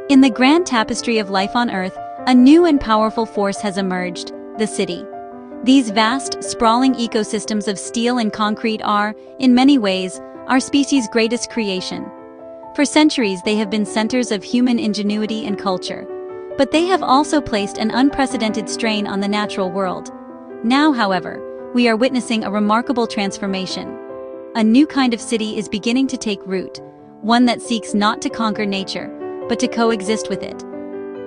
In the grand tapestry of life on Earth, a new and powerful force has emerged: the city. These vast, sprawling ecosystems of steel and concrete are, in many ways, our species' greatest creation. For centuries, they have been centers of human ingenuity and culture. But they have also placed an unprecedented strain on the natural world. Now, however, we are witnessing a remarkable transformation. A new kind of city is beginning to take root, one that seeks not to conquer nature, but to coexist with it.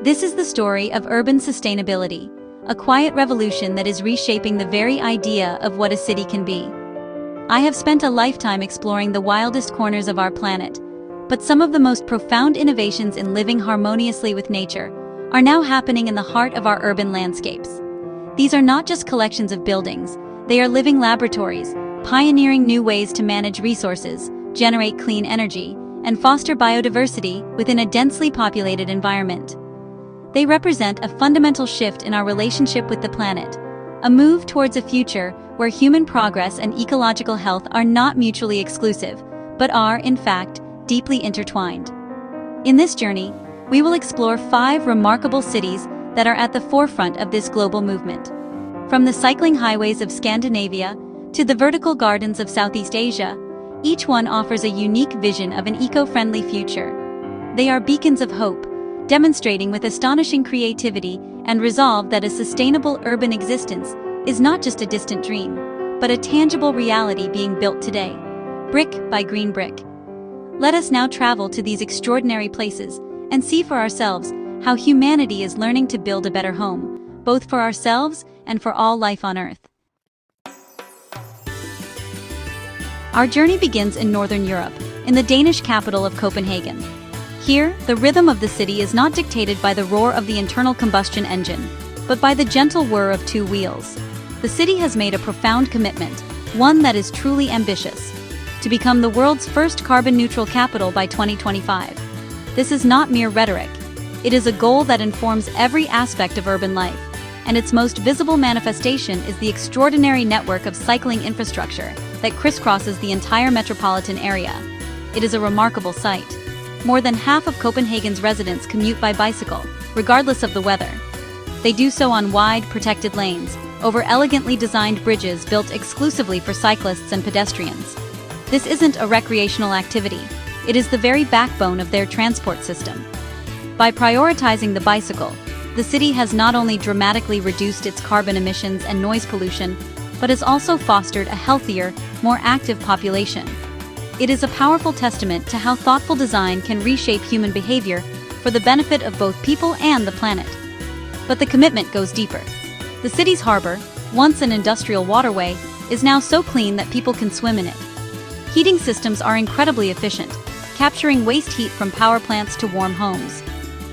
This is the story of urban sustainability, a quiet revolution that is reshaping the very idea of what a city can be. I have spent a lifetime exploring the wildest corners of our planet, but some of the most profound innovations in living harmoniously with nature are now happening in the heart of our urban landscapes. These are not just collections of buildings, they are living laboratories, pioneering new ways to manage resources, generate clean energy, and foster biodiversity within a densely populated environment. They represent a fundamental shift in our relationship with the planet, a move towards a future where human progress and ecological health are not mutually exclusive, but are, in fact, deeply intertwined. In this journey, we will explore 5 remarkable cities that are at the forefront of this global movement. From the cycling highways of Scandinavia to the vertical gardens of Southeast Asia, each one offers a unique vision of an eco-friendly future. They are beacons of hope, demonstrating with astonishing creativity and resolve that a sustainable urban existence is not just a distant dream, but a tangible reality being built today, brick by green brick. Let us now travel to these extraordinary places and see for ourselves how humanity is learning to build a better home, both for ourselves and for all life on Earth. Our journey begins in Northern Europe, in the Danish capital of Copenhagen. Here, the rhythm of the city is not dictated by the roar of the internal combustion engine, but by the gentle whir of 2 wheels. The city has made a profound commitment, one that is truly ambitious, to become the world's first carbon-neutral capital by 2025. This is not mere rhetoric. It is a goal that informs every aspect of urban life, and its most visible manifestation is the extraordinary network of cycling infrastructure that crisscrosses the entire metropolitan area. It is a remarkable sight. More than half of Copenhagen's residents commute by bicycle, regardless of the weather. They do so on wide, protected lanes, over elegantly designed bridges built exclusively for cyclists and pedestrians. This isn't a recreational activity. It is the very backbone of their transport system. By prioritizing the bicycle, the city has not only dramatically reduced its carbon emissions and noise pollution, but has also fostered a healthier, more active population. It is a powerful testament to how thoughtful design can reshape human behavior for the benefit of both people and the planet. But the commitment goes deeper. The city's harbor, once an industrial waterway, is now so clean that people can swim in it. Heating systems are incredibly efficient, capturing waste heat from power plants to warm homes.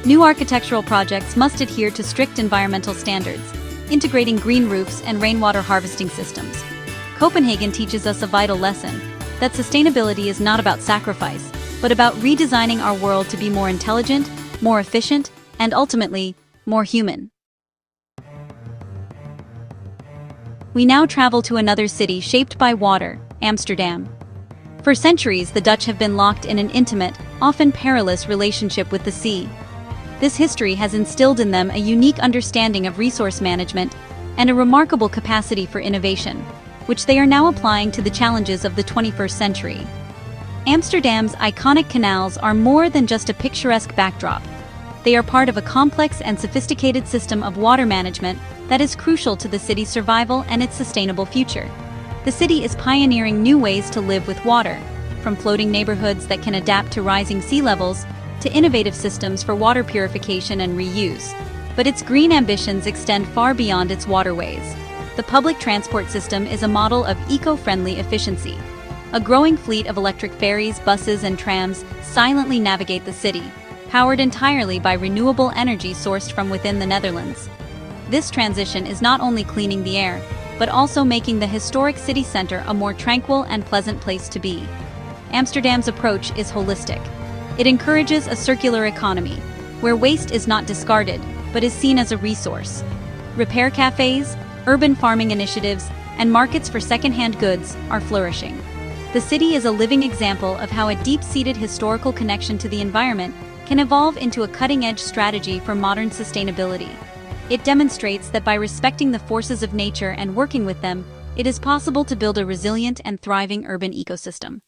New architectural projects must adhere to strict environmental standards, integrating green roofs and rainwater harvesting systems. Copenhagen teaches us a vital lesson, that sustainability is not about sacrifice, but about redesigning our world to be more intelligent, more efficient, and ultimately, more human. We now travel to another city shaped by water, Amsterdam. For centuries, the Dutch have been locked in an intimate, often perilous relationship with the sea. This history has instilled in them a unique understanding of resource management and a remarkable capacity for innovation, which they are now applying to the challenges of the 21st century. Amsterdam's iconic canals are more than just a picturesque backdrop. They are part of a complex and sophisticated system of water management that is crucial to the city's survival and its sustainable future. The city is pioneering new ways to live with water, from floating neighborhoods that can adapt to rising sea levels to innovative systems for water purification and reuse. But its green ambitions extend far beyond its waterways. The public transport system is a model of eco-friendly efficiency. A growing fleet of electric ferries, buses, and trams silently navigate the city, powered entirely by renewable energy sourced from within the Netherlands. This transition is not only cleaning the air, but also making the historic city center a more tranquil and pleasant place to be. Amsterdam's approach is holistic. It encourages a circular economy, where waste is not discarded, but is seen as a resource. Repair cafes, urban farming initiatives, and markets for second-hand goods are flourishing. The city is a living example of how a deep-seated historical connection to the environment can evolve into a cutting-edge strategy for modern sustainability. It demonstrates that by respecting the forces of nature and working with them, it is possible to build a resilient and thriving urban ecosystem.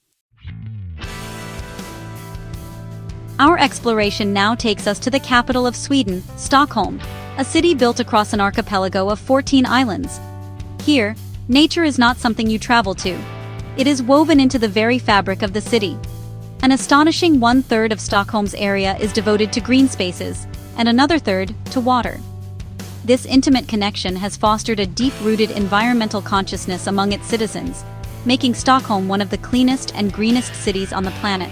Our exploration now takes us to the capital of Sweden, Stockholm, a city built across an archipelago of 14 islands. Here, nature is not something you travel to. It is woven into the very fabric of the city. An astonishing 1/3 of Stockholm's area is devoted to green spaces, and another third to water. This intimate connection has fostered a deep-rooted environmental consciousness among its citizens, making Stockholm one of the cleanest and greenest cities on the planet.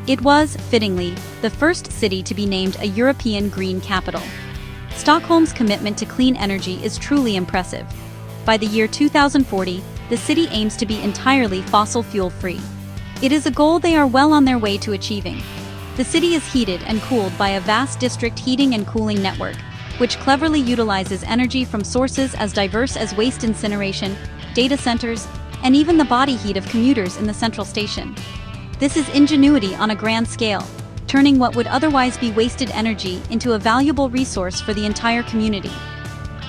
It was, fittingly, the first city to be named a European Green Capital. Stockholm's commitment to clean energy is truly impressive. By the year 2040, the city aims to be entirely fossil fuel-free. It is a goal they are well on their way to achieving. The city is heated and cooled by a vast district heating and cooling network, which cleverly utilizes energy from sources as diverse as waste incineration, data centers, and even the body heat of commuters in the central station. This is ingenuity on a grand scale, turning what would otherwise be wasted energy into a valuable resource for the entire community.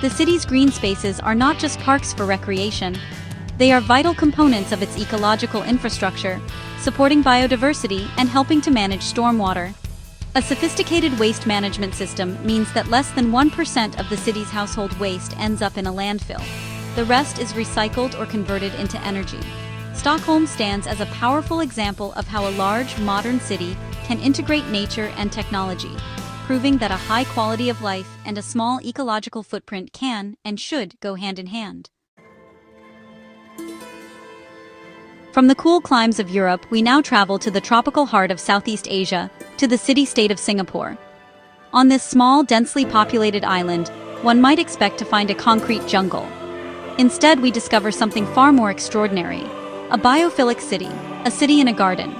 The city's green spaces are not just parks for recreation. They are vital components of its ecological infrastructure, supporting biodiversity and helping to manage stormwater. A sophisticated waste management system means that less than 1% of the city's household waste ends up in a landfill. The rest is recycled or converted into energy. Stockholm stands as a powerful example of how a large, modern city can integrate nature and technology, proving that a high quality of life and a small ecological footprint can and should go hand in hand. From the cool climes of Europe, we now travel to the tropical heart of Southeast Asia, to the city-state of Singapore. On this small, densely populated island, one might expect to find a concrete jungle. Instead, we discover something far more extraordinary: a biophilic city, a city in a garden.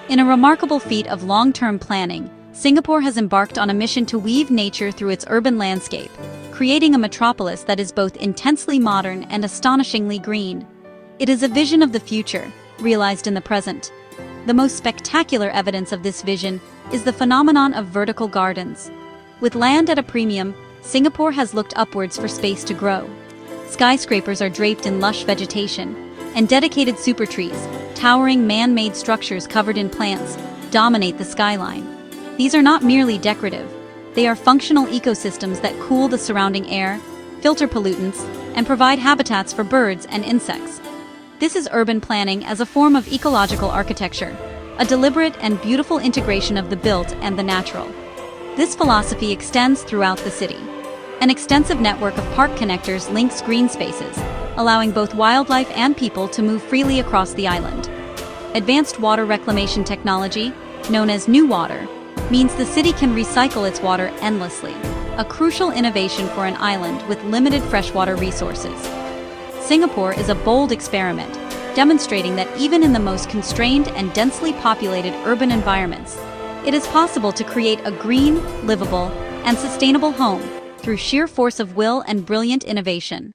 In a remarkable feat of long-term planning, Singapore has embarked on a mission to weave nature through its urban landscape, creating a metropolis that is both intensely modern and astonishingly green. It is a vision of the future, realized in the present. The most spectacular evidence of this vision is the phenomenon of vertical gardens. With land at a premium, Singapore has looked upwards for space to grow. Skyscrapers are draped in lush vegetation, and dedicated supertrees, towering man-made structures covered in plants, dominate the skyline. These are not merely decorative. They are functional ecosystems that cool the surrounding air, filter pollutants, and provide habitats for birds and insects. This is urban planning as a form of ecological architecture, a deliberate and beautiful integration of the built and the natural. This philosophy extends throughout the city. An extensive network of park connectors links green spaces, allowing both wildlife and people to move freely across the island. Advanced water reclamation technology, known as New Water, means the city can recycle its water endlessly, a crucial innovation for an island with limited freshwater resources. Singapore is a bold experiment, demonstrating that even in the most constrained and densely populated urban environments, it is possible to create a green, livable, and sustainable home through sheer force of will and brilliant innovation.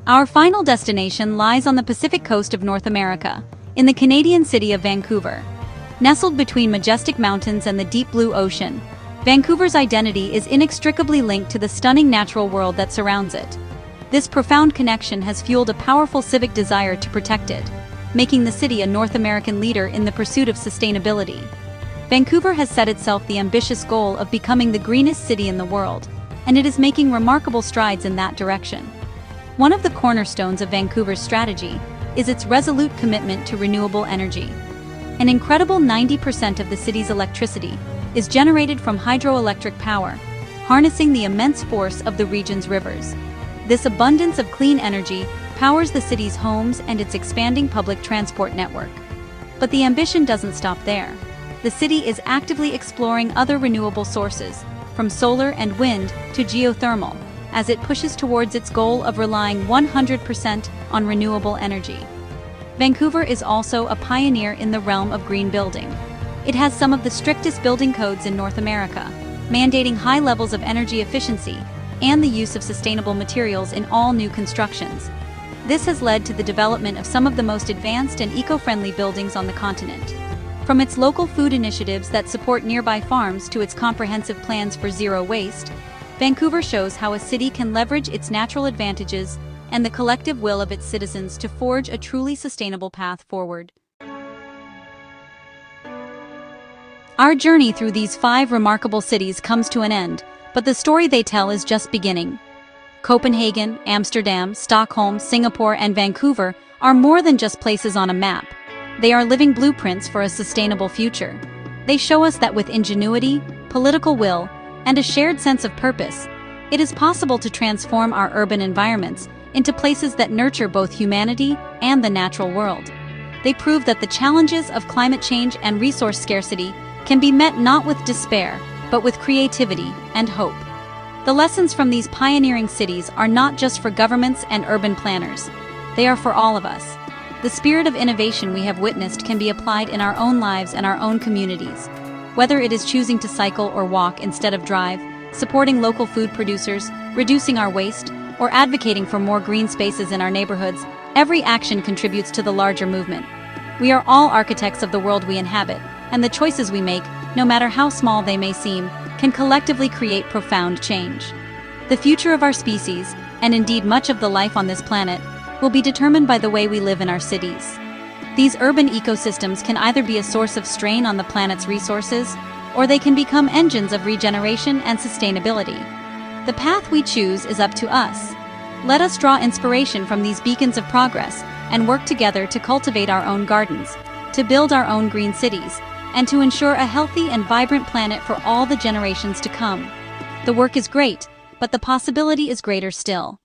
Our final destination lies on the Pacific coast of North America, in the Canadian city of Vancouver. Nestled between majestic mountains and the deep blue ocean, Vancouver's identity is inextricably linked to the stunning natural world that surrounds it. This profound connection has fueled a powerful civic desire to protect it, making the city a North American leader in the pursuit of sustainability. Vancouver has set itself the ambitious goal of becoming the greenest city in the world, and it is making remarkable strides in that direction. One of the cornerstones of Vancouver's strategy is its resolute commitment to renewable energy. An incredible 90% of the city's electricity is generated from hydroelectric power, harnessing the immense force of the region's rivers. This abundance of clean energy powers the city's homes and its expanding public transport network. But the ambition doesn't stop there. The city is actively exploring other renewable sources, from solar and wind to geothermal, as it pushes towards its goal of relying 100% on renewable energy. Vancouver is also a pioneer in the realm of green building. It has some of the strictest building codes in North America, mandating high levels of energy efficiency and the use of sustainable materials in all new constructions. This has led to the development of some of the most advanced and eco-friendly buildings on the continent. From its local food initiatives that support nearby farms to its comprehensive plans for zero waste, Vancouver shows how a city can leverage its natural advantages and the collective will of its citizens to forge a truly sustainable path forward. Our journey through these 5 remarkable cities comes to an end, but the story they tell is just beginning. Copenhagen, Amsterdam, Stockholm, Singapore, and Vancouver are more than just places on a map. They are living blueprints for a sustainable future. They show us that with ingenuity, political will, and a shared sense of purpose, it is possible to transform our urban environments into places that nurture both humanity and the natural world. They prove that the challenges of climate change and resource scarcity can be met not with despair, but with creativity and hope. The lessons from these pioneering cities are not just for governments and urban planners. They are for all of us. The spirit of innovation we have witnessed can be applied in our own lives and our own communities. Whether it is choosing to cycle or walk instead of drive, supporting local food producers, reducing our waste, or advocating for more green spaces in our neighborhoods, every action contributes to the larger movement. We are all architects of the world we inhabit, and the choices we make, no matter how small they may seem, can collectively create profound change. The future of our species, and indeed much of the life on this planet, will be determined by the way we live in our cities. These urban ecosystems can either be a source of strain on the planet's resources, or they can become engines of regeneration and sustainability. The path we choose is up to us. Let us draw inspiration from these beacons of progress and work together to cultivate our own gardens, to build our own green cities, and to ensure a healthy and vibrant planet for all the generations to come. The work is great, but the possibility is greater still.